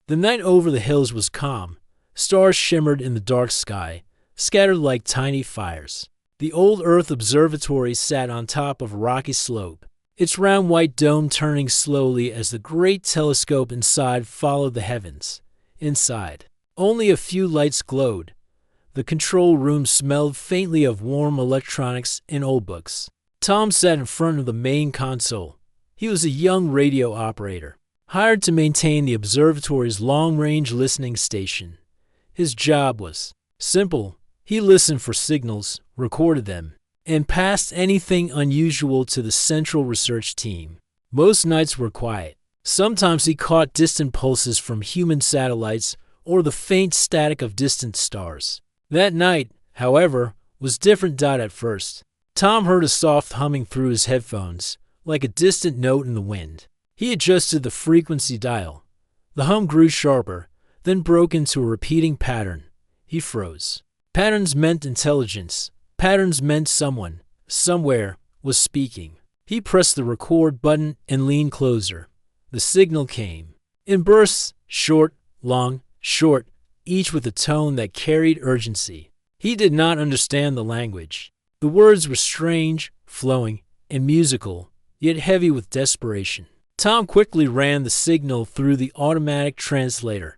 The night over the hills was calm. Stars shimmered in the dark sky, scattered like tiny fires. The old Earth Observatory sat on top of a rocky slope, its round white dome turning slowly as the great telescope inside followed the heavens. Inside, only a few lights glowed. The control room smelled faintly of warm electronics and old books. Tom sat in front of the main console. He was a young radio operator, hired to maintain the observatory's long-range listening station. His job was simple. He listened for signals, recorded them, and passed anything unusual to the central research team. Most nights were quiet. Sometimes he caught distant pulses from human satellites or the faint static of distant stars. That night, however, was different. At first, Tom heard a soft humming through his headphones, like a distant note in the wind. He adjusted the frequency dial. The hum grew sharper, then broke into a repeating pattern. He froze. Patterns meant intelligence. Patterns meant someone, somewhere, was speaking. He pressed the record button and leaned closer. The signal came. In bursts, short, long, short, each with a tone that carried urgency. He did not understand the language. The words were strange, flowing, and musical, yet heavy with desperation. Tom quickly ran the signal through the automatic translator.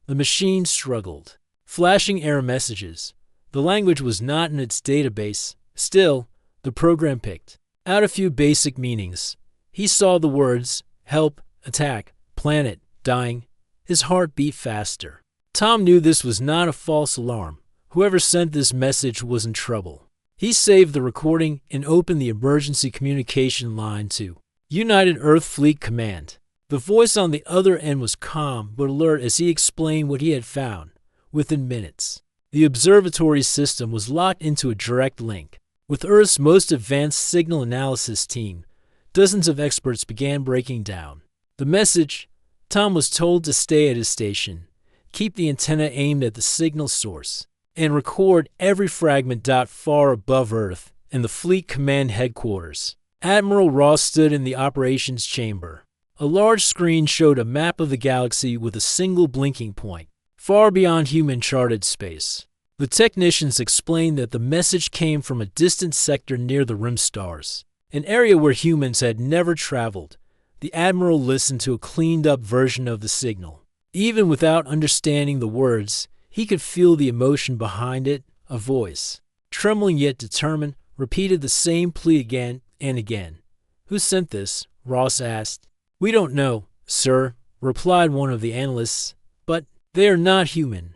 The machine struggled, flashing error messages. The language was not in its database. Still, the program picked out a few basic meanings. He saw the words, help, attack, planet, dying. His heart beat faster. Tom knew this was not a false alarm. Whoever sent this message was in trouble. He saved the recording and opened the emergency communication line to United Earth Fleet Command. The voice on the other end was calm but alert as he explained what he had found. Within minutes, the observatory system was locked into a direct link with Earth's most advanced signal analysis team. Dozens of experts began breaking down the message. Tom was told to stay at his station, keep the antenna aimed at the signal source, and record every fragment. Far above Earth in the Fleet Command headquarters, Admiral Ross stood in the operations chamber. A large screen showed a map of the galaxy with a single blinking point, far beyond human-charted space. The technicians explained that the message came from a distant sector near the rim stars, an area where humans had never traveled. The Admiral listened to a cleaned-up version of the signal. Even without understanding the words, he could feel the emotion behind it. A voice, trembling yet determined, repeated the same plea again and again. "Who sent this?" Ross asked. "We don't know, sir," replied one of the analysts, "but they are not human.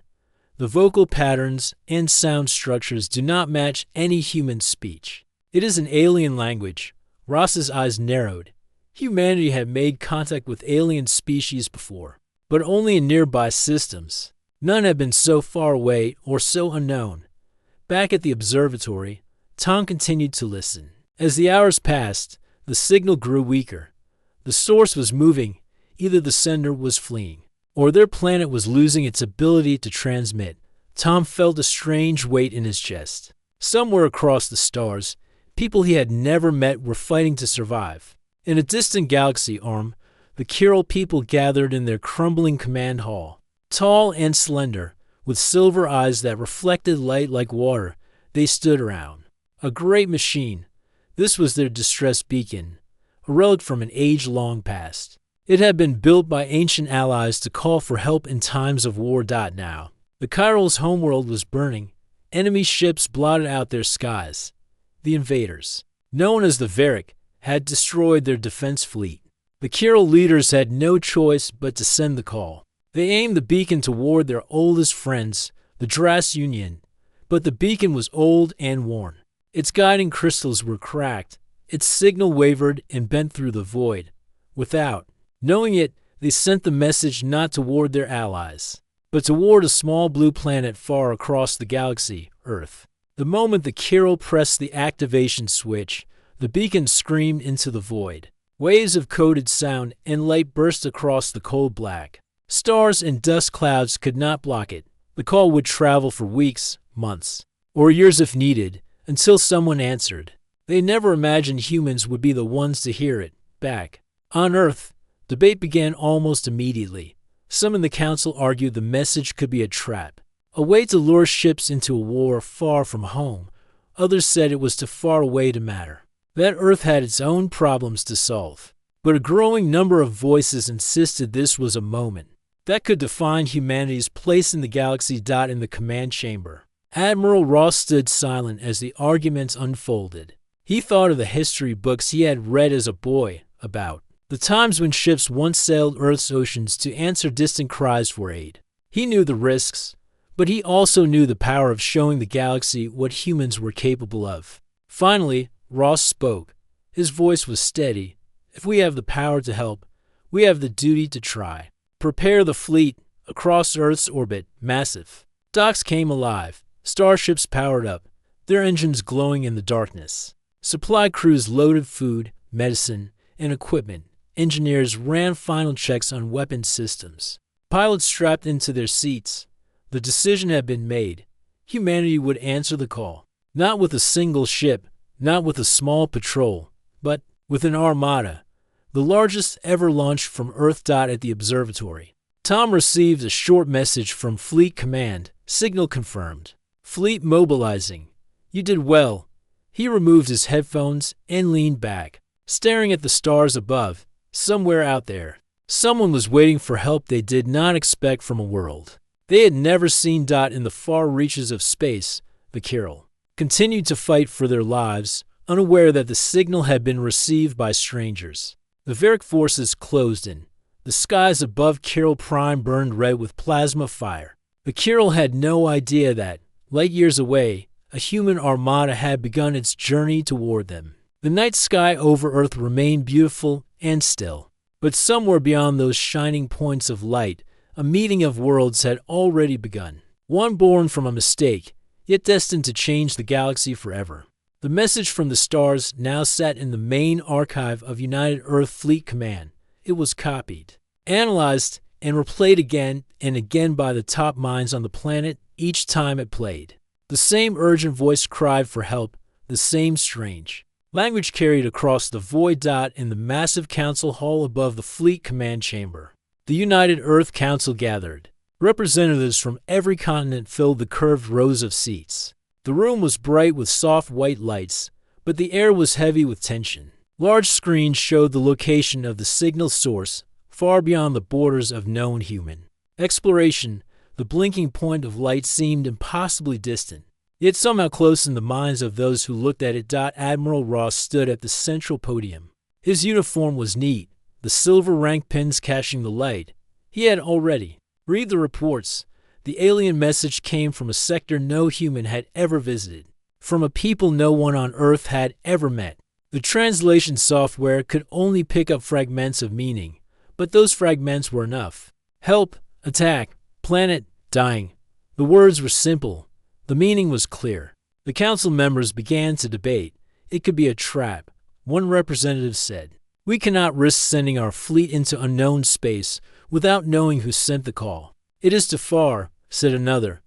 The vocal patterns and sound structures do not match any human speech. It is an alien language." Ross's eyes narrowed. Humanity had made contact with alien species before, but only in nearby systems. None had been so far away or so unknown. Back at the observatory, Tom continued to listen. As the hours passed, the signal grew weaker. The source was moving. Either the sender was fleeing, or their planet was losing its ability to transmit. Tom felt a strange weight in his chest. Somewhere across the stars, people he had never met were fighting to survive. In a distant galaxy arm, the Kyril people gathered in their crumbling command hall. Tall and slender, with silver eyes that reflected light like water, they stood around. A great machine. This was their distress beacon, a relic from an age long past. It had been built by ancient allies to call for help in times of war. Now, the Kyril's homeworld was burning. Enemy ships blotted out their skies. The invaders, known as the Varric, had destroyed their defense fleet. The Kyril leaders had no choice but to send the call. They aimed the beacon toward their oldest friends, the Dras Union, but the beacon was old and worn. Its guiding crystals were cracked. Its signal wavered and bent through the void. Without knowing it, they sent the message not toward their allies, but toward a small blue planet far across the galaxy, Earth. The moment the Kyril pressed the activation switch, the beacon screamed into the void. Waves of coded sound and light burst across the cold black. Stars and dust clouds could not block it. The call would travel for weeks, months, or years if needed, until someone answered. They never imagined humans would be the ones to hear it back. On Earth, debate began almost immediately. Some in the council argued the message could be a trap, a way to lure ships into a war far from home. Others said it was too far away to matter, that Earth had its own problems to solve. But a growing number of voices insisted this was a moment that could define humanity's place in the galaxy. In the command chamber, Admiral Ross stood silent as the arguments unfolded. He thought of the history books he had read as a boy about the times when ships once sailed Earth's oceans to answer distant cries for aid. He knew the risks, but he also knew the power of showing the galaxy what humans were capable of. Finally, Ross spoke. His voice was steady. If we have the power to help, we have the duty to try. Prepare the fleet across Earth's orbit, massive. Docks came alive. Starships powered up, their engines glowing in the darkness. Supply crews loaded food, medicine, and equipment. Engineers ran final checks on weapon systems. Pilots strapped into their seats. The decision had been made. Humanity would answer the call. Not with a single ship, not with a small patrol, but with an armada, the largest ever launched from Earth. At the observatory, Tom received a short message from Fleet Command. Signal confirmed. Fleet mobilizing. You did well. He removed his headphones and leaned back, staring at the stars above. Somewhere out there, someone was waiting for help they did not expect from a world they had never seen. In the far reaches of space, the Kyril continued to fight for their lives, unaware that the signal had been received by strangers. The Varic forces closed in. The skies above Kyril Prime burned red with plasma fire. The Kyril had no idea that, light years away, a human armada had begun its journey toward them. The night sky over Earth remained beautiful and still, but somewhere beyond those shining points of light, a meeting of worlds had already begun. One born from a mistake, yet destined to change the galaxy forever. The message from the stars now sat in the main archive of United Earth Fleet Command. It was copied, analyzed, and replayed again and again by the top minds on the planet each time it played. The same urgent voice cried for help, the same strange language carried across the void. In the massive council hall above the Fleet Command chamber, the United Earth Council gathered. Representatives from every continent filled the curved rows of seats. The room was bright with soft white lights, but the air was heavy with tension. Large screens showed the location of the signal source, far beyond the borders of known human exploration. The blinking point of light seemed impossibly distant, yet somehow close in the minds of those who looked at it. Admiral Ross stood at the central podium. His uniform was neat, the silver rank pins catching the light. He had already read the reports. The alien message came from a sector no human had ever visited, from a people no one on Earth had ever met. The translation software could only pick up fragments of meaning, but those fragments were enough. Help, attack, planet, dying. The words were simple. The meaning was clear. The council members began to debate. It could be a trap. One representative said, "We cannot risk sending our fleet into unknown space without knowing who sent the call. It is too far," said another.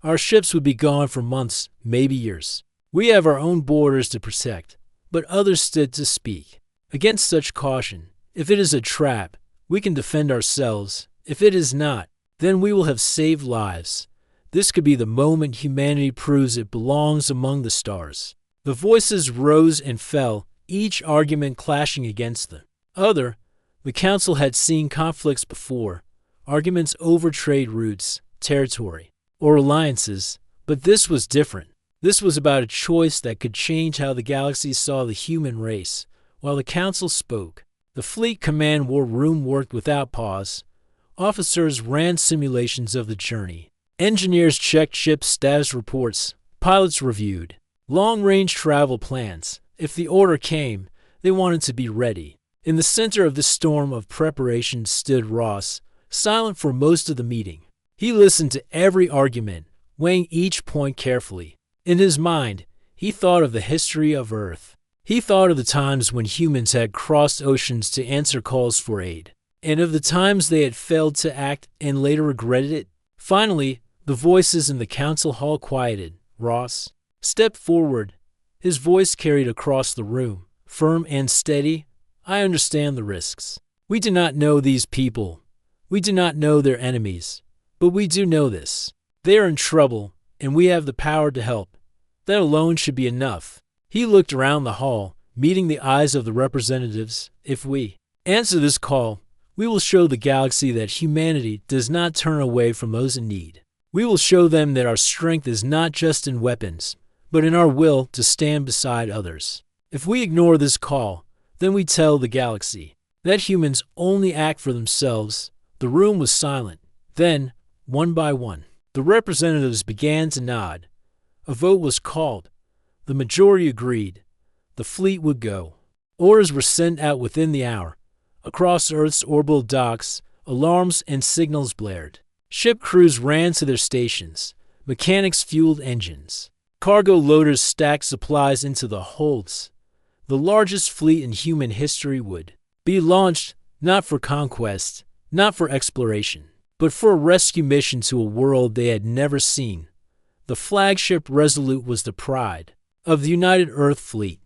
"Our ships would be gone for months, maybe years. We have our own borders to protect." But others stood to speak against such caution. If it is a trap, we can defend ourselves. If it is not, then we will have saved lives. This could be the moment humanity proves it belongs among the stars. The voices rose and fell, each argument clashing against the other. The council had seen conflicts before, arguments over trade routes, territory, or alliances, but this was different. This was about a choice that could change how the galaxy saw the human race. While the council spoke, the Fleet Command War Room worked without pause. Officers ran simulations of the journey. Engineers checked ship status reports. Pilots reviewed long-range travel plans. If the order came, they wanted to be ready. In the center of this storm of preparation stood Ross, silent for most of the meeting. He listened to every argument, weighing each point carefully. In his mind, he thought of the history of Earth. He thought of the times when humans had crossed oceans to answer calls for aid, and of the times they had failed to act and later regretted it. Finally, the voices in the council hall quieted. Ross stepped forward. His voice carried across the room, firm and steady. "I understand the risks. We do not know these people. We do not know their enemies, but we do know this. They are in trouble, and we have the power to help. That alone should be enough." He looked around the hall, meeting the eyes of the representatives. "If we answer this call, we will show the galaxy that humanity does not turn away from those in need. We will show them that our strength is not just in weapons, but in our will to stand beside others. If we ignore this call, then we tell the galaxy that humans only act for themselves." The room was silent. Then, one by one, the representatives began to nod. A vote was called. The majority agreed. The fleet would go. Orders were sent out within the hour. Across Earth's orbital docks, alarms and signals blared. Ship crews ran to their stations. Mechanics fueled engines. Cargo loaders stacked supplies into the holds. The largest fleet in human history would be launched, not for conquest, not for exploration, but for a rescue mission to a world they had never seen. The flagship Resolute was the pride of the United Earth Fleet.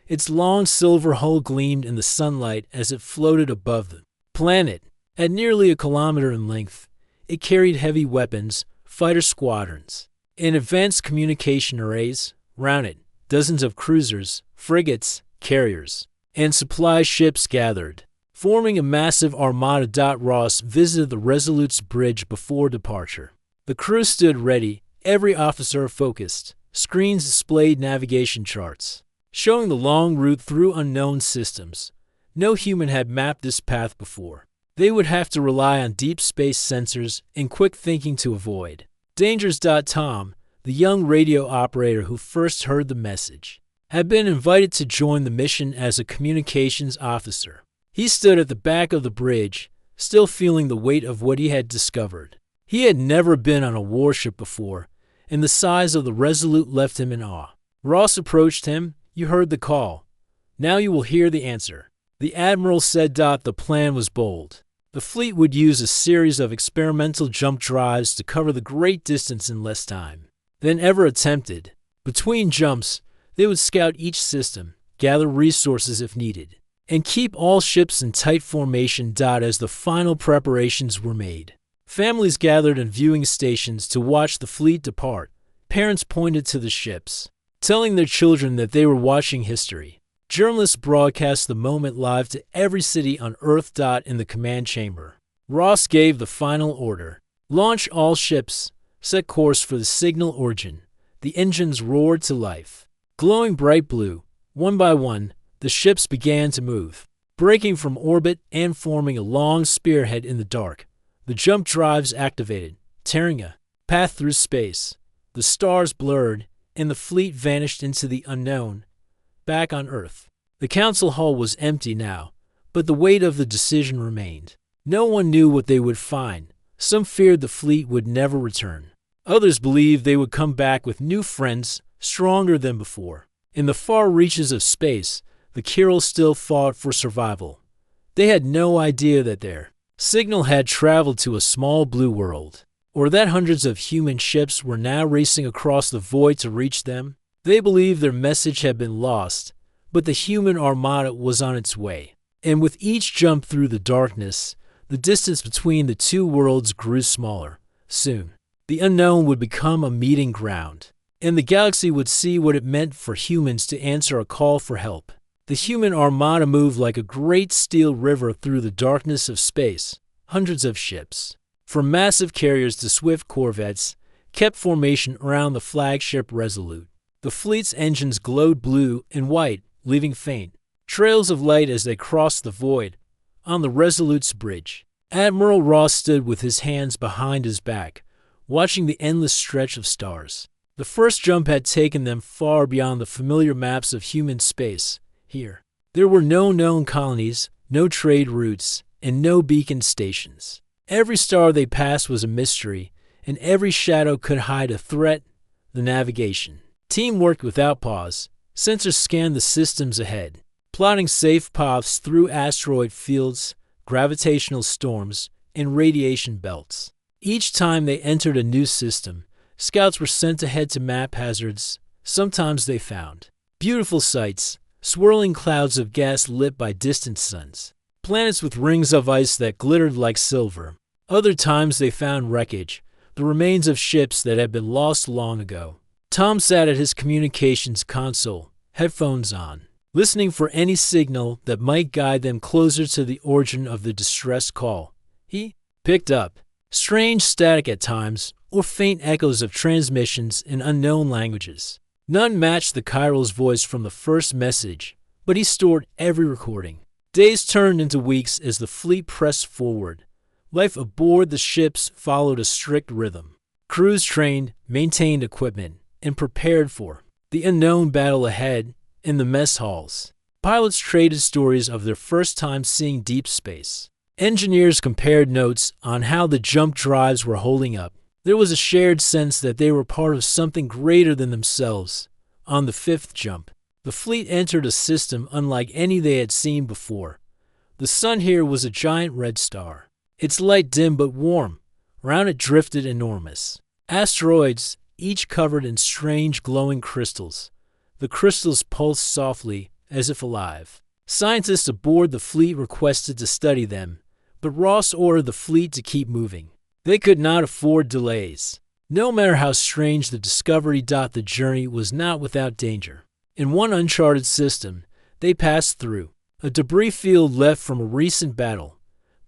Its long silver hull gleamed in the sunlight as it floated above the planet. At nearly a kilometer in length, it carried heavy weapons, fighter squadrons, and advanced communication arrays. Round it, dozens of cruisers, frigates, carriers, and supply ships gathered, forming a massive armada. Ross visited the Resolute's bridge before departure. The crew stood ready, every officer focused. Screens displayed navigation charts, showing the long route through unknown systems. No human had mapped this path before. They would have to rely on deep space sensors and quick thinking to avoid dangers. Tom, the young radio operator who first heard the message, had been invited to join the mission as a communications officer. He stood at the back of the bridge, still feeling the weight of what he had discovered. He had never been on a warship before, and the size of the Resolute left him in awe. Ross approached him. "You heard the call. Now you will hear the answer." The Admiral said. The plan was bold. The fleet would use a series of experimental jump drives to cover the great distance in less time than ever attempted. Between jumps, they would scout each system, gather resources if needed, and keep all ships in tight formation. As the final preparations were made, families gathered in viewing stations to watch the fleet depart. Parents pointed to the ships, telling their children that they were watching history. Journalists broadcast the moment live to every city on Earth. In the command chamber, Ross gave the final order: "Launch all ships. Set course for the signal origin." The engines roared to life. Glowing bright blue, one by one, the ships began to move, breaking from orbit and forming a long spearhead in the dark. The jump drives activated, tearing a path through space. The stars blurred, and the fleet vanished into the unknown. Back on Earth, the council hall was empty now, but the weight of the decision remained. No one knew what they would find. Some feared the fleet would never return. Others believed they would come back with new friends, stronger than before. In the far reaches of space, the Kyril still fought for survival. They had no idea that their signal had traveled to a small blue world, or that hundreds of human ships were now racing across the void to reach them. They believed their message had been lost, but the human armada was on its way. And with each jump through the darkness, the distance between the two worlds grew smaller. Soon, the unknown would become a meeting ground, and the galaxy would see what it meant for humans to answer a call for help. The human armada moved like a great steel river through the darkness of space. Hundreds of ships, from massive carriers to swift corvettes, kept formation around the flagship Resolute. The fleet's engines glowed blue and white, leaving faint trails of light as they crossed the void. On the Resolute's bridge, Admiral Ross stood with his hands behind his back, watching the endless stretch of stars. The first jump had taken them far beyond the familiar maps of human space. Here, there were no known colonies, no trade routes, and no beacon stations. Every star they passed was a mystery, and every shadow could hide a threat. The navigation team worked without pause. Sensors scanned the systems ahead, plotting safe paths through asteroid fields, gravitational storms, and radiation belts. Each time they entered a new system, scouts were sent ahead to map hazards. Sometimes they found beautiful sights, swirling clouds of gas lit by distant suns, planets with rings of ice that glittered like silver. Other times they found wreckage, the remains of ships that had been lost long ago. Tom sat at his communications console, headphones on, listening for any signal that might guide them closer to the origin of the distress call. He picked up strange static at times, or faint echoes of transmissions in unknown languages. None matched the Chiral's voice from the first message, but he stored every recording. Days turned into weeks as the fleet pressed forward. Life aboard the ships followed a strict rhythm. Crews trained, maintained equipment, and prepared for the unknown battle ahead in the mess halls. Pilots traded stories of their first time seeing deep space. Engineers compared notes on how the jump drives were holding up. There was a shared sense that they were part of something greater than themselves. On the fifth jump, the fleet entered a system unlike any they had seen before. The sun here was a giant red star. Its light dim but warm. Round it drifted enormous asteroids, each covered in strange glowing crystals. The crystals pulsed softly, as if alive. Scientists aboard the fleet requested to study them, but Ross ordered the fleet to keep moving. They could not afford delays. No matter how strange the discovery, the journey was not without danger. In one uncharted system, they passed through a debris field left from a recent battle.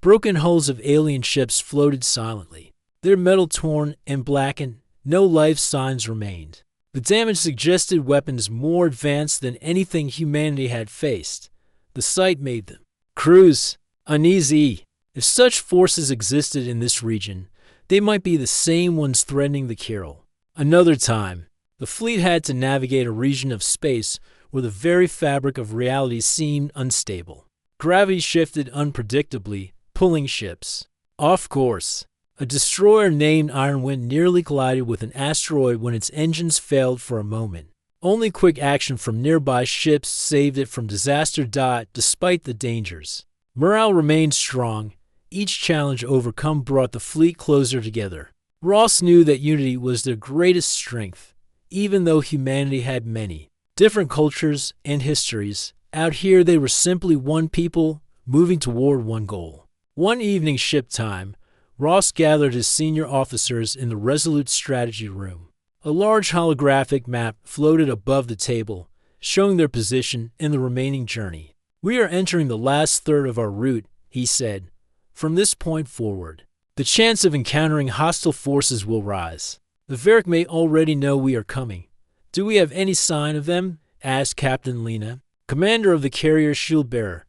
Broken hulls of alien ships floated silently, their metal torn and blackened. No life signs remained. The damage suggested weapons more advanced than anything humanity had faced. The sight made them crews uneasy. If such forces existed in this region, they might be the same ones threatening the Chiral. Another time, the fleet had to navigate a region of space where the very fabric of reality seemed unstable. Gravity shifted unpredictably, pulling ships off course. A destroyer named Ironwind nearly collided with an asteroid when its engines failed for a moment. Only quick action from nearby ships saved it from disaster. Despite the dangers, morale remained strong. Each challenge overcome brought the fleet closer together. Ross knew that unity was their greatest strength. Even though humanity had many different cultures and histories, out here they were simply one people moving toward one goal. One evening ship time, Ross gathered his senior officers in the Resolute Strategy Room. A large holographic map floated above the table, showing their position in the remaining journey. "We are entering the last third of our route," he said. "From this point forward, the chance of encountering hostile forces will rise. The Varric may already know we are coming." "Do we have any sign of them?" asked Captain Lena, commander of the carrier Shieldbearer.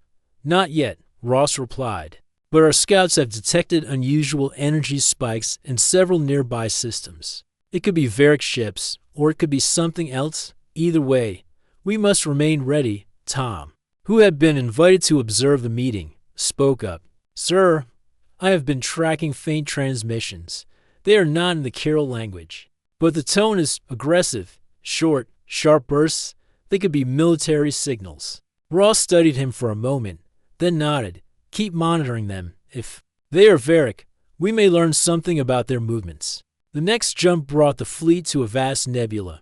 "Not yet," Ross replied. "But our scouts have detected unusual energy spikes in several nearby systems. It could be Varric ships, or it could be something else. Either way, we must remain ready." Tom, who had been invited to observe the meeting, spoke up. "Sir, I have been tracking faint transmissions. They are not in the Chiral language, but the tone is aggressive, short, sharp bursts. They could be military signals." Ross studied him for a moment, then nodded. "Keep monitoring them. If they are Varric, we may learn something about their movements." The next jump brought the fleet to a vast nebula.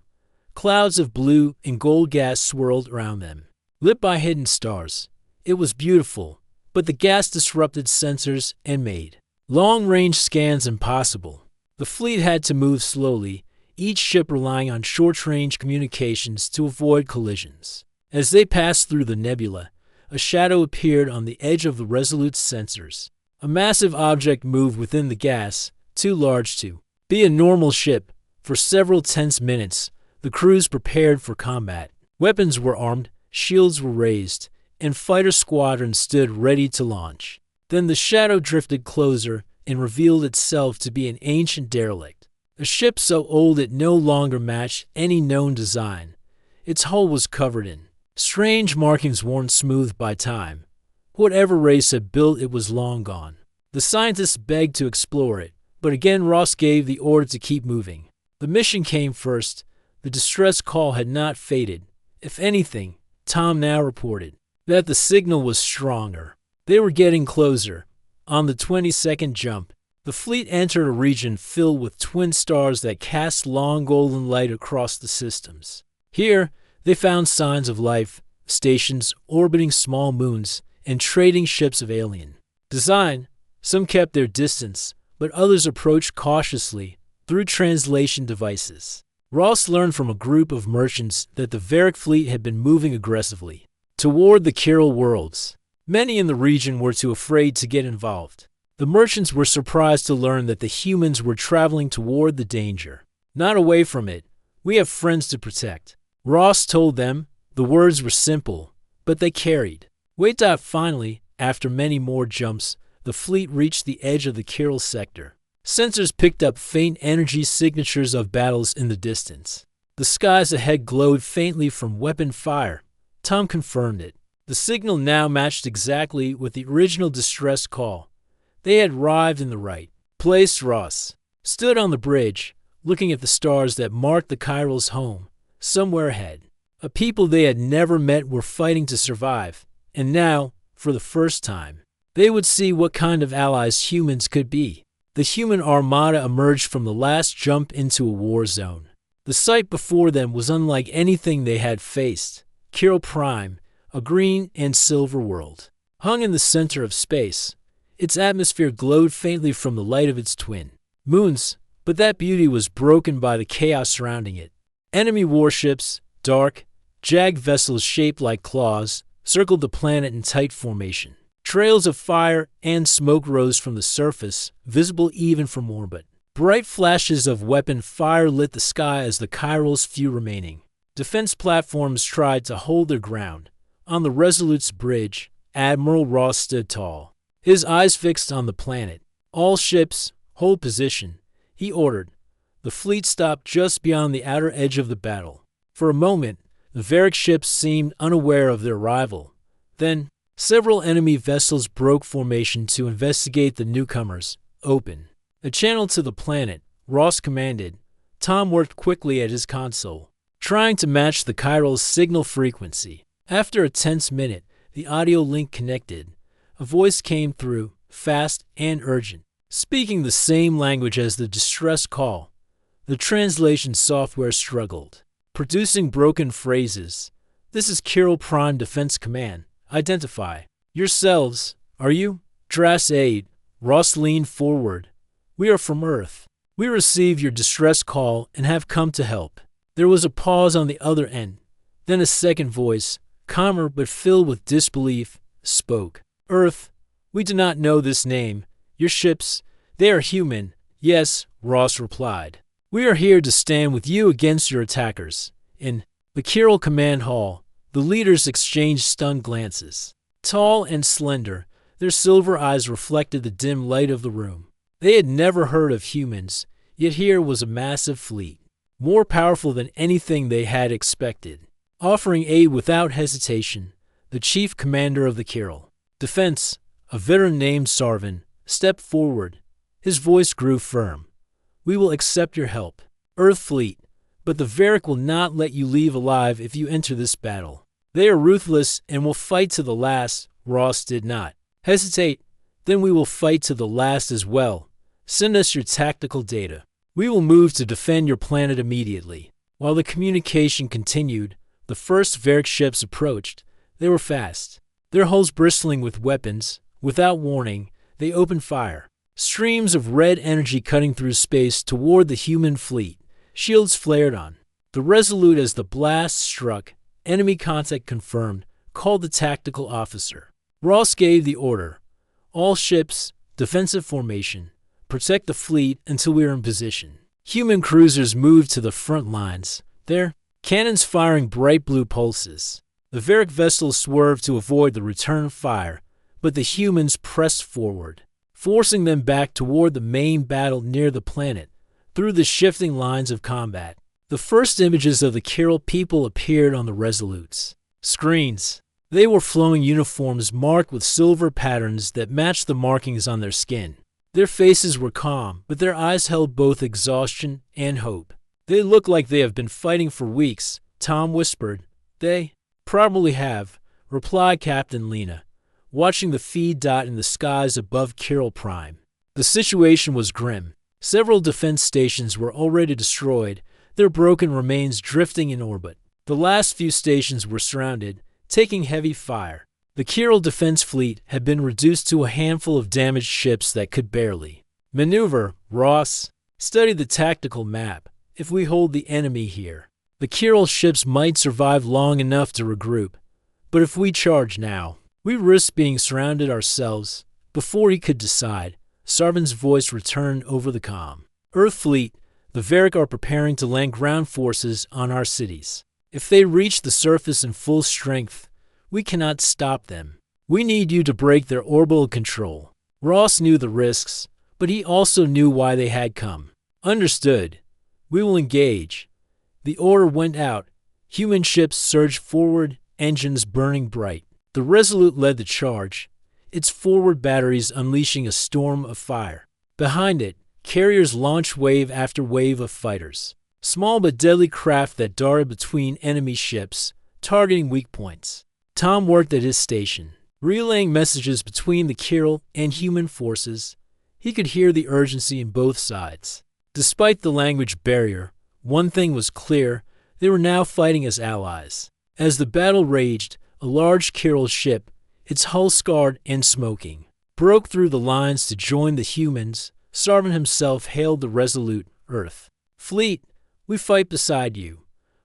Clouds of blue and gold gas swirled around them, lit by hidden stars. It was beautiful, but the gas disrupted sensors and made long-range scans impossible. The fleet had to move slowly, each ship relying on short-range communications to avoid collisions. As they passed through the nebula, a shadow appeared on the edge of the Resolute's sensors. A massive object moved within the gas, too large to be a normal ship. For several tense minutes, the crews prepared for combat. Weapons were armed, shields were raised, and fighter squadrons stood ready to launch. Then the shadow drifted closer and revealed itself to be an ancient derelict. A ship so old it no longer matched any known design. Its hull was covered in strange markings worn smooth by time. Whatever race had built it was long gone. The scientists begged to explore it, but again Ross gave the order to keep moving. The mission came first. The distress call had not faded. If anything, Tom now reported that the signal was stronger. They were getting closer. On the 22nd jump, the fleet entered a region filled with twin stars that cast long golden light across the systems. Here, they found signs of life, stations orbiting small moons, and trading ships of alien design. Some kept their distance, but others approached cautiously through translation devices. Ross learned from a group of merchants that the Varric fleet had been moving aggressively toward the Chiral worlds. Many in the region were too afraid to get involved. The merchants were surprised to learn that the humans were traveling toward the danger, not away from it. We have friends to protect, Ross told them. The words were simple, but they carried weight. Finally, after many more jumps, the fleet reached the edge of the Chiral sector. Sensors picked up faint energy signatures of battles in the distance. The skies ahead glowed faintly from weapon fire. Tom confirmed it. The signal now matched exactly with the original distress call. They had arrived in the right place. Ross stood on the bridge, looking at the stars that marked the Chiral's home. Somewhere ahead, a people they had never met were fighting to survive, and now, for the first time, they would see what kind of allies humans could be. The human armada emerged from the last jump into a war zone. The sight before them was unlike anything they had faced. Chiral Prime, a green and silver world, hung in the center of space. Its atmosphere glowed faintly from the light of its twin moons, but that beauty was broken by the chaos surrounding it. Enemy warships, dark, jagged vessels shaped like claws, circled the planet in tight formation. Trails of fire and smoke rose from the surface, visible even from orbit. Bright flashes of weapon fire lit the sky as the Chiral's few remaining defense platforms tried to hold their ground. On the Resolute's bridge, Admiral Ross stood tall, his eyes fixed on the planet. All ships, hold position, he ordered. The fleet stopped just beyond the outer edge of the battle. For a moment, the Varric ships seemed unaware of their arrival. Then, several enemy vessels broke formation to investigate the newcomers. Open a channel to the planet, Ross commanded. Tom worked quickly at his console, trying to match the Chiral's signal frequency. After a tense minute, the audio link connected. A voice came through, fast and urgent, speaking the same language as the distress call. The translation software struggled, producing broken phrases. This is Chiral Prime Defense Command. Identify yourselves. Are you Dras Aid? Ross leaned forward. We are from Earth. We received your distress call and have come to help. There was a pause on the other end. Then a second voice, calmer but filled with disbelief, spoke. Earth, we do not know this name. Your ships, they are human. Yes, Ross replied. We are here to stand with you against your attackers. In the Chiral Command Hall, the leaders exchanged stunned glances. Tall and slender, their silver eyes reflected the dim light of the room. They had never heard of humans, yet here was a massive fleet, more powerful than anything they had expected. Offering aid without hesitation, the chief commander of the Chiral Defense, a veteran named Sarvin, stepped forward. His voice grew firm. We will accept your help, Earth Fleet, but the Varric will not let you leave alive if you enter this battle. They are ruthless and will fight to the last. Ross did not hesitate. Then we will fight to the last as well. Send us your tactical data. We will move to defend your planet immediately. While the communication continued, the first Varric ships approached. They were fast, their hulls bristling with weapons. Without warning, they opened fire. Streams of red energy cutting through space toward the human fleet. Shields flared on. The Resolute, as the blast struck, enemy contact confirmed, called the tactical officer. Ross gave the order. All ships, defensive formation. Protect the fleet until we are in position. Human cruisers moved to the front lines, their cannons firing bright blue pulses. The Varric vessels swerved to avoid the return fire, but the humans pressed forward, forcing them back toward the main battle near the planet, through the shifting lines of combat. The first images of the Chiral people appeared on the Resolute's screens. They were flowing uniforms marked with silver patterns that matched the markings on their skin. Their faces were calm, but their eyes held both exhaustion and hope. They look like they have been fighting for weeks, Tom whispered. They probably have, replied Captain Lena, watching the feed dot in the skies above Chiral Prime. The situation was grim. Several defense stations were already destroyed, their broken remains drifting in orbit. The last few stations were surrounded, taking heavy fire. The Chiral defense fleet had been reduced to a handful of damaged ships that could barely Maneuver, Ross. Study the tactical map. If we hold the enemy here, the Kirill ships might survive long enough to regroup. But if we charge now, we risk being surrounded ourselves. Before he could decide, Sarvin's voice returned over the comm. Earth fleet, the Varric are preparing to land ground forces on our cities. If they reach the surface in full strength, we cannot stop them. We need you to break their orbital control. Ross knew the risks, but he also knew why they had come. Understood. We will engage. The order went out. Human ships surged forward, engines burning bright. The Resolute led the charge, its forward batteries unleashing a storm of fire. Behind it, carriers launched wave after wave of fighters. Small but deadly craft that darted between enemy ships, targeting weak points. Tom worked at his station, relaying messages between the Kirill and human forces. He could hear the urgency in both sides. Despite the language barrier, one thing was clear: they were now fighting as allies. As the battle raged, a large Kirill ship, its hull scarred and smoking, broke through the lines to join the humans. Sarvin himself hailed the Resolute. Earth fleet, we fight beside you.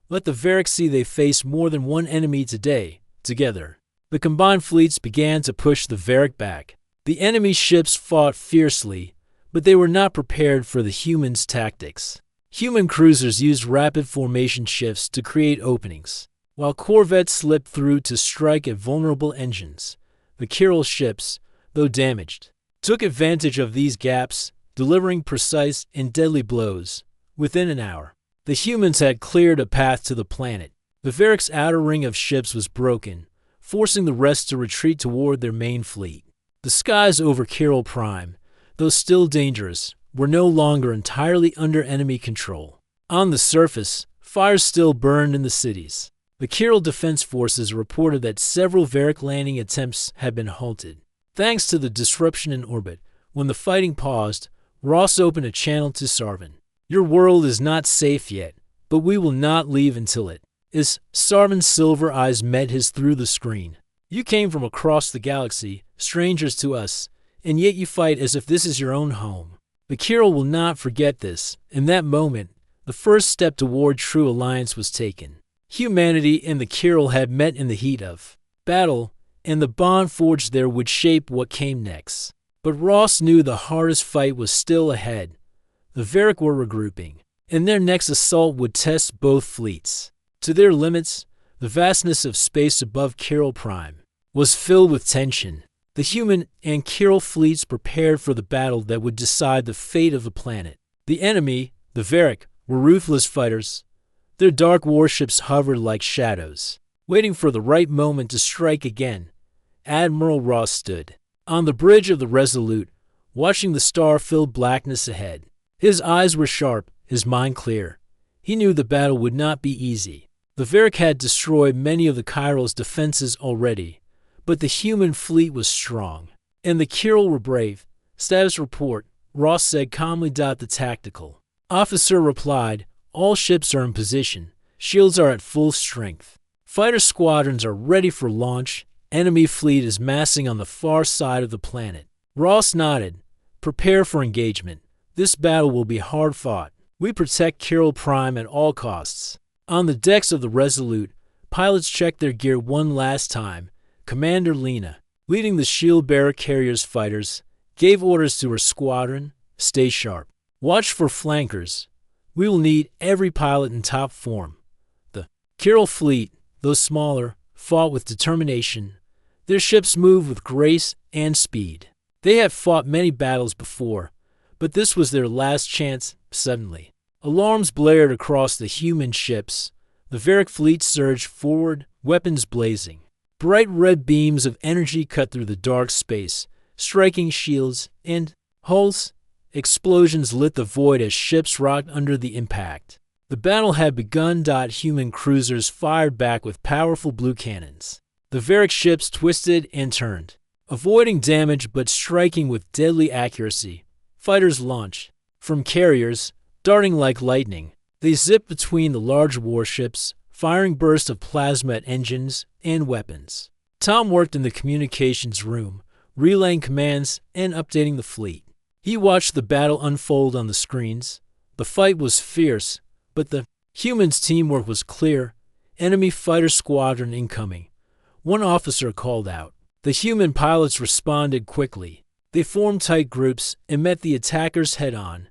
Let the Varric see they face more than one enemy today. Together, the combined fleets began to push the Varric back. The enemy ships fought fiercely, but they were not prepared for the humans' tactics. Human cruisers used rapid formation shifts to create openings, while corvettes slipped through to strike at vulnerable engines. The Kirill ships, though damaged, took advantage of these gaps, delivering precise and deadly blows. Within an hour, the humans had cleared a path to the planet. The Varric's outer ring of ships was broken, forcing the rest to retreat toward their main fleet. The skies over Kirill Prime, though still dangerous, were no longer entirely under enemy control. On the surface, fires still burned in the cities. The Kirill Defense Forces reported that several Varric landing attempts had been halted. Thanks to the disruption in orbit, when the fighting paused, Ross opened a channel to Sarvin. Your world is not safe yet, but we will not leave until it is. Sarvin's silver eyes met his through the screen. You came from across the galaxy, strangers to us, and yet you fight as if this is your own home. The Kirill will not forget this. In that moment, the first step toward true alliance was taken. Humanity and the Kirill had met in the heat of battle, and the bond forged there would shape what came next. But Ross knew the hardest fight was still ahead. The Varric were regrouping, and their next assault would test both fleets. To their limits, the vastness of space above Kirill Prime was filled with tension. The human and Kirill fleets prepared for the battle that would decide the fate of the planet. The enemy, the Varric, were ruthless fighters. Their dark warships hovered like shadows, waiting for the right moment to strike again. Admiral Ross stood on the bridge of the Resolute, watching the star-filled blackness ahead. His eyes were sharp, his mind clear. He knew the battle would not be easy. The Varric had destroyed many of the Kirill's defenses already, but the human fleet was strong, and the Kirill were brave. Status report, Ross said calmly. The tactical officer replied, all ships are in position. Shields are at full strength. Fighter squadrons are ready for launch. Enemy fleet is massing on the far side of the planet. Ross nodded. Prepare for engagement. This battle will be hard fought. We protect Kirill Prime at all costs. On the decks of the Resolute, pilots checked their gear one last time. Commander Lena, leading the shield-bearer carrier's fighters, gave orders to her squadron, stay sharp. Watch for flankers. We will need every pilot in top form. The Kirill fleet, though smaller, fought with determination. Their ships moved with grace and speed. They had fought many battles before, but this was their last chance. Suddenly, alarms blared across the human ships. The Varric fleet surged forward, weapons blazing. Bright red beams of energy cut through the dark space, striking shields and hulls. Explosions lit the void as ships rocked under the impact. The battle had begun. Human cruisers fired back with powerful blue cannons. The Varric ships twisted and turned, avoiding damage but striking with deadly accuracy. Fighters launched from carriers, darting like lightning. They zipped between the large warships, firing bursts of plasma at engines and weapons. Tom worked in the communications room, relaying commands and updating the fleet. He watched the battle unfold on the screens. The fight was fierce, but the humans' teamwork was clear. Enemy fighter squadron incoming. One officer called out. The human pilots responded quickly. They formed tight groups and met the attackers head-on.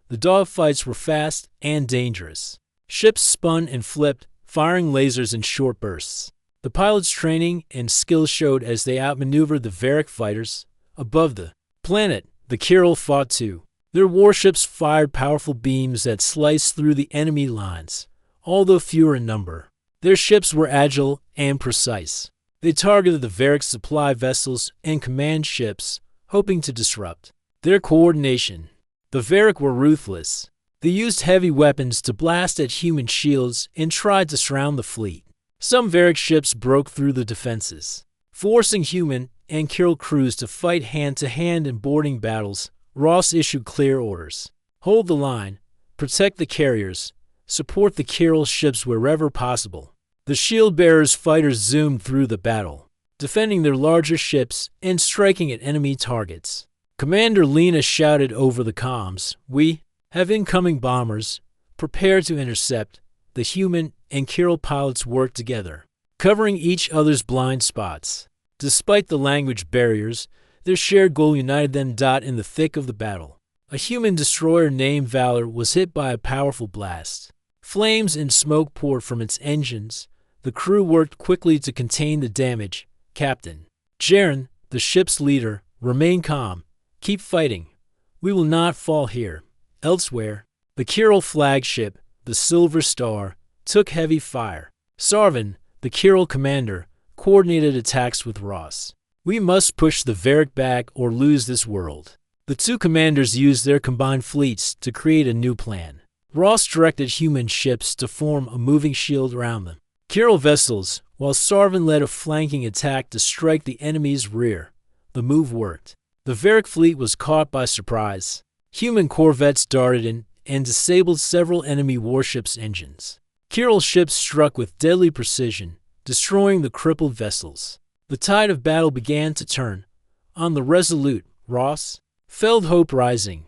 The dogfights were fast and dangerous. Ships spun and flipped, firing lasers in short bursts. The pilots' training and skill showed as they outmaneuvered the Varric fighters. Above the planet, the Kyril fought too. Their warships fired powerful beams that sliced through the enemy lines, although fewer in number. Their ships were agile and precise. They targeted the Varric supply vessels and command ships, hoping to disrupt. Their coordination. The Varric were ruthless. They used heavy weapons to blast at human shields and tried to surround the fleet. Some Varric ships broke through the defenses, forcing human and Kyril crews to fight hand-to-hand in boarding battles. Ross issued clear orders. Hold the line, protect the carriers, support the Kyril ships wherever possible. The shield-bearers' fighters zoomed through the battle, defending their larger ships and striking at enemy targets. Commander Lena shouted over the comms, "We have incoming bombers. Prepare to intercept." The human and Kyril pilots worked together, covering each other's blind spots. Despite the language barriers, their shared goal united them. In the thick of the battle, a human destroyer named Valor was hit by a powerful blast. Flames and smoke poured from its engines. The crew worked quickly to contain the damage. Captain Jaren, the ship's leader, remain calm. Keep fighting. We will not fall here. Elsewhere, the Kyril flagship, the Silver Star, took heavy fire. Sarvin, the Kyril commander, coordinated attacks with Ross. We must push the Varric back or lose this world. The two commanders used their combined fleets to create a new plan. Ross directed human ships to form a moving shield around them. Kyril vessels, while Sarvin led a flanking attack to strike the enemy's rear. The move worked. The Varric fleet was caught by surprise. Human corvettes darted in and disabled several enemy warships' engines. Kyril ships struck with deadly precision, destroying the crippled vessels. The tide of battle began to turn. On the Resolute, Ross felt hope rising.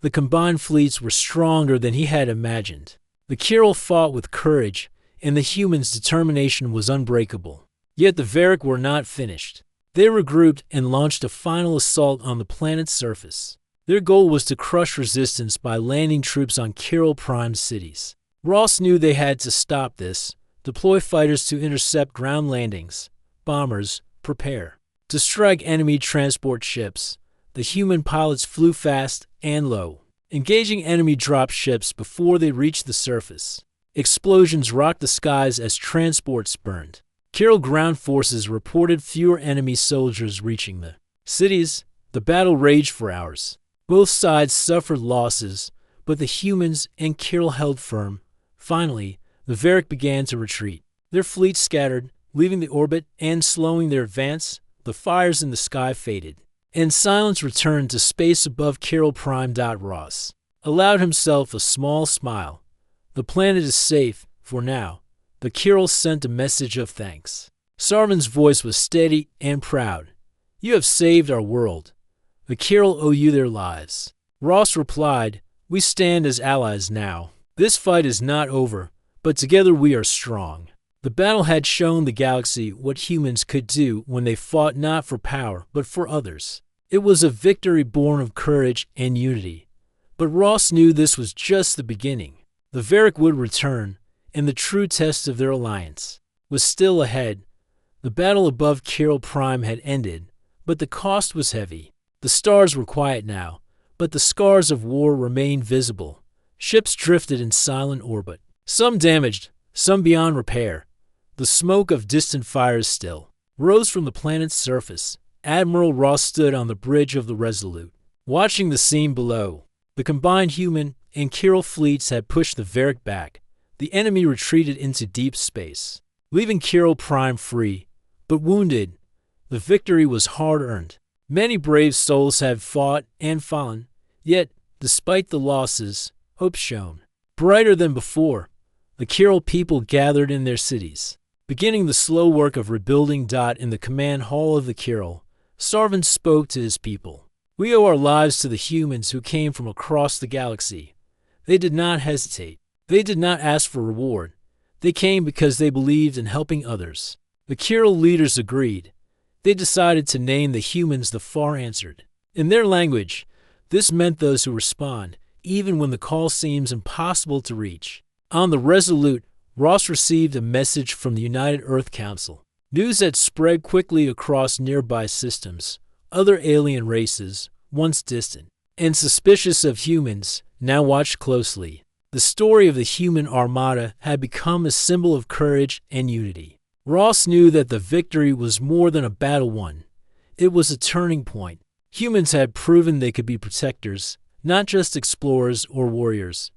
The combined fleets were stronger than he had imagined. The Kyril fought with courage, and the humans' determination was unbreakable. Yet the Varric were not finished. They regrouped and launched a final assault on the planet's surface. Their goal was to crush resistance by landing troops on Kyril Prime cities. Ross knew they had to stop this. Deploy fighters to intercept ground landings. Bombers, prepare to strike enemy transport ships. The human pilots flew fast and low, engaging enemy drop ships before they reached the surface. Explosions rocked the skies as transports burned. Kyril ground forces reported fewer enemy soldiers reaching the cities. The battle raged for hours. Both sides suffered losses, but the humans and Kyril held firm. Finally, the Varric began to retreat. Their fleet scattered, leaving the orbit and slowing their advance. The fires in the sky faded, and silence returned to space above Kyril Prime. Ross allowed himself a small smile. The planet is safe, for now. The Kyril sent a message of thanks. Sarvin's voice was steady and proud. You have saved our world. The Kyril owe you their lives. Ross replied, we stand as allies now. This fight is not over, but together we are strong. The battle had shown the galaxy what humans could do when they fought not for power, but for others. It was a victory born of courage and unity. But Ross knew this was just the beginning. The Varric would return, and the true test of their alliance was still ahead. The battle above Kyril Prime had ended, but the cost was heavy. The stars were quiet now, but the scars of war remained visible. Ships drifted in silent orbit, some damaged, some beyond repair. The smoke of distant fires still rose from the planet's surface. Admiral Ross stood on the bridge of the Resolute, watching the scene below. The combined human and Kyril fleets had pushed the Varric back. The enemy retreated into deep space, leaving Kyril Prime free, but wounded. The victory was hard-earned. Many brave souls had fought and fallen, yet, despite the losses, hope shone. Brighter than before, the Kyril people gathered in their cities, beginning the slow work of rebuilding. In the command hall of the Kyril, Sarvin spoke to his people. We owe our lives to the humans who came from across the galaxy. They did not hesitate. They did not ask for reward. They came because they believed in helping others. The Kyril leaders agreed. They decided to name the humans the Far Answered. In their language, this meant those who respond, even when the call seems impossible to reach. On the Resolute, Ross received a message from the United Earth Council. News had spread quickly across nearby systems. Other alien races, once distant and suspicious of humans, now watched closely. The story of the human Armada had become a symbol of courage and unity. Ross knew that the victory was more than a battle won. It was a turning point. Humans had proven they could be protectors, not just explorers or warriors.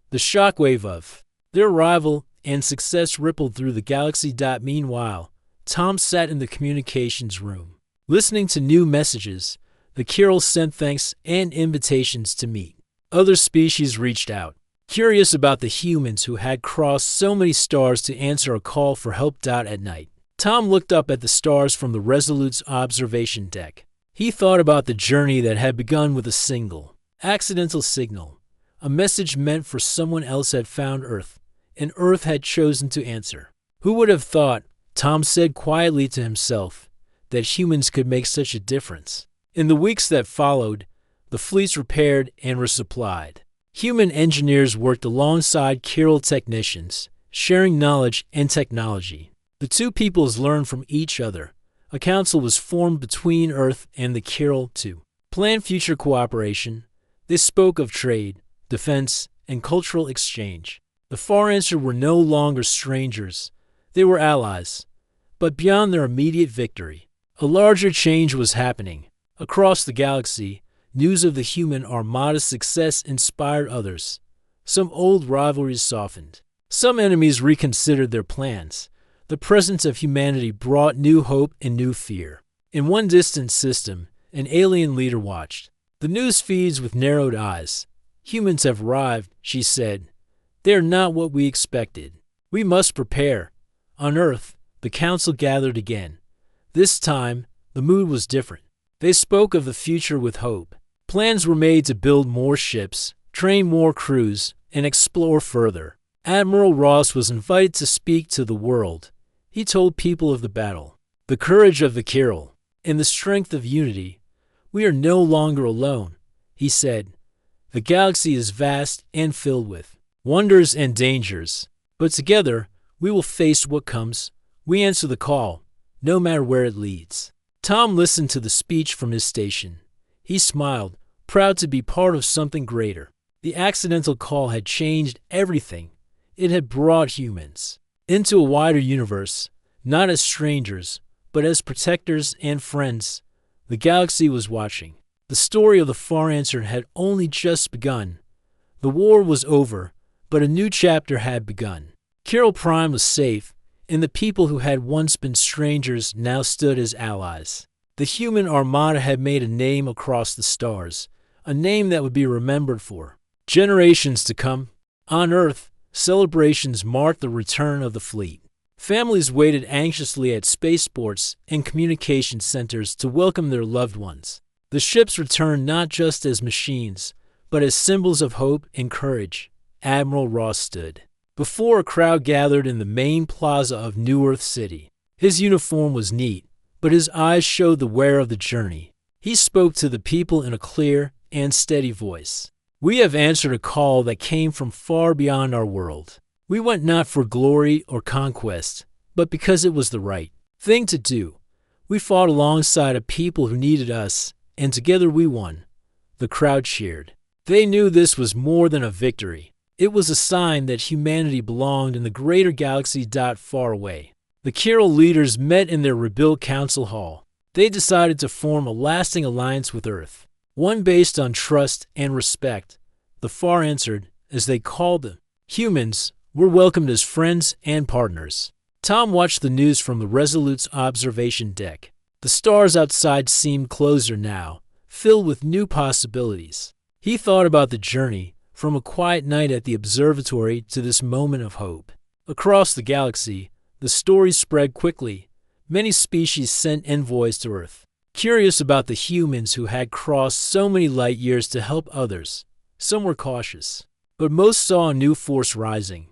The shockwave of their arrival and success rippled through the galaxy. Meanwhile, Tom sat in the communications room. Listening to new messages, the Kyril sent thanks and invitations to meet. Other species reached out, curious about the humans who had crossed so many stars to answer a call for help. At night, Tom looked up at the stars from the Resolute's observation deck. He thought about the journey that had begun with a single, accidental signal. A message meant for someone else had found Earth, and Earth had chosen to answer. Who would have thought, Tom said quietly to himself, that humans could make such a difference? In the weeks that followed, the fleets repaired and resupplied. Human engineers worked alongside Kyril technicians, sharing knowledge and technology. The two peoples learned from each other. A council was formed between Earth and the Kyril to plan future cooperation. They spoke of trade, defense, and cultural exchange. The Far Answered were no longer strangers. They were allies. But beyond their immediate victory, a larger change was happening. Across the galaxy, news of the human Armada's success inspired others. Some old rivalries softened. Some enemies reconsidered their plans. The presence of humanity brought new hope and new fear. In one distant system, an alien leader watched the news feeds with narrowed eyes. Humans have arrived, she said. They are not what we expected. We must prepare. On Earth, the council gathered again. This time, the mood was different. They spoke of the future with hope. Plans were made to build more ships, train more crews, and explore further. Admiral Ross was invited to speak to the world. He told people of the battle, the courage of the Kyril, and the strength of unity. We are no longer alone, he said. The galaxy is vast and filled with wonders and dangers, but together we will face what comes. We answer the call, no matter where it leads. Tom listened to the speech from his station. He smiled, proud to be part of something greater. The accidental call had changed everything. It had brought humans into a wider universe, not as strangers, but as protectors and friends. The galaxy was watching. The story of the Far Answered had only just begun. The war was over, but a new chapter had begun. Kyril Prime was safe, and the people who had once been strangers now stood as allies. The human Armada had made a name across the stars, a name that would be remembered for generations to come. On Earth, celebrations marked the return of the fleet. Families waited anxiously at spaceports and communication centers to welcome their loved ones. The ships returned not just as machines, but as symbols of hope and courage. Admiral Ross stood before a crowd gathered in the main plaza of New Earth City. His uniform was neat, but his eyes showed the wear of the journey. He spoke to the people in a clear and steady voice. We have answered a call that came from far beyond our world. We went not for glory or conquest, but because it was the right thing to do. We fought alongside a people who needed us, and together we won. The crowd cheered. They knew this was more than a victory. It was a sign that humanity belonged in the greater galaxy. Far away, the Kyril leaders met in their rebuilt council hall. They decided to form a lasting alliance with Earth, one based on trust and respect. The Far Answered, as they called them, humans, were welcomed as friends and partners. Tom watched the news from the Resolute's observation deck. The stars outside seemed closer now, filled with new possibilities. He thought about the journey, from a quiet night at the observatory to this moment of hope. Across the galaxy, the stories spread quickly. Many species sent envoys to Earth. curious about the humans who had crossed so many light years to help others. Some were cautious, but most saw a new force rising,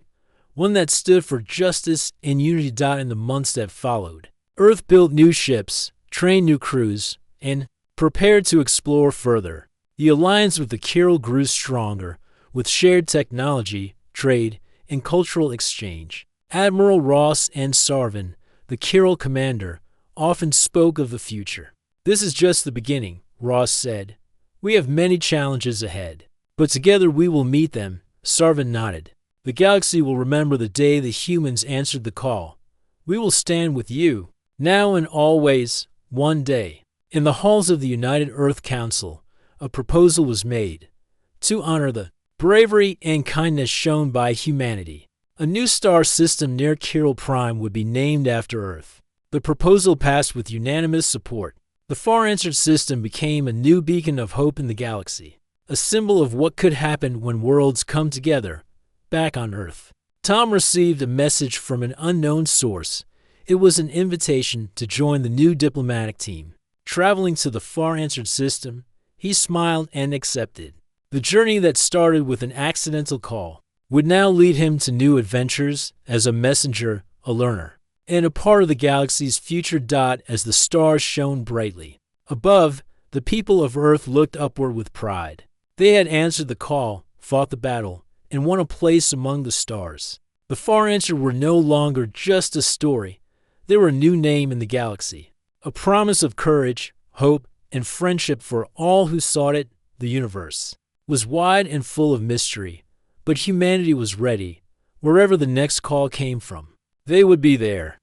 one that stood for justice and unity. In the months that followed, Earth built new ships, trained new crews, and prepared to explore further. The alliance with the Kyril grew stronger, with shared technology, trade, and cultural exchange. Admiral Ross and Sarvin, the Kyril commander, often spoke of the future. "This is just the beginning," Ross said. "We have many challenges ahead, but together we will meet them." Sarvin nodded. "The galaxy will remember the day the humans answered the call. We will stand with you, now and always." One day, in the halls of the United Earth Council, a proposal was made to honor the bravery and kindness shown by humanity. A new star system near Kyril Prime would be named after Earth. The proposal passed with unanimous support. The far-answered system became a new beacon of hope in the galaxy, a symbol of what could happen when worlds come together, back on Earth. Tom received a message from an unknown source. It was an invitation to join the new diplomatic team. Traveling to the far-answered system, he smiled and accepted. The journey that started with an accidental call would now lead him to new adventures as a messenger, a learner, and a part of the galaxy's future. As the stars shone brightly above, the people of Earth looked upward with pride. They had answered the call, fought the battle, and won a place among the stars. The far answer were no longer just a story. They were a new name in the galaxy, a promise of courage, hope, and friendship for all who sought it. The universe was wide and full of mystery, but humanity was ready. Wherever the next call came from, they would be there.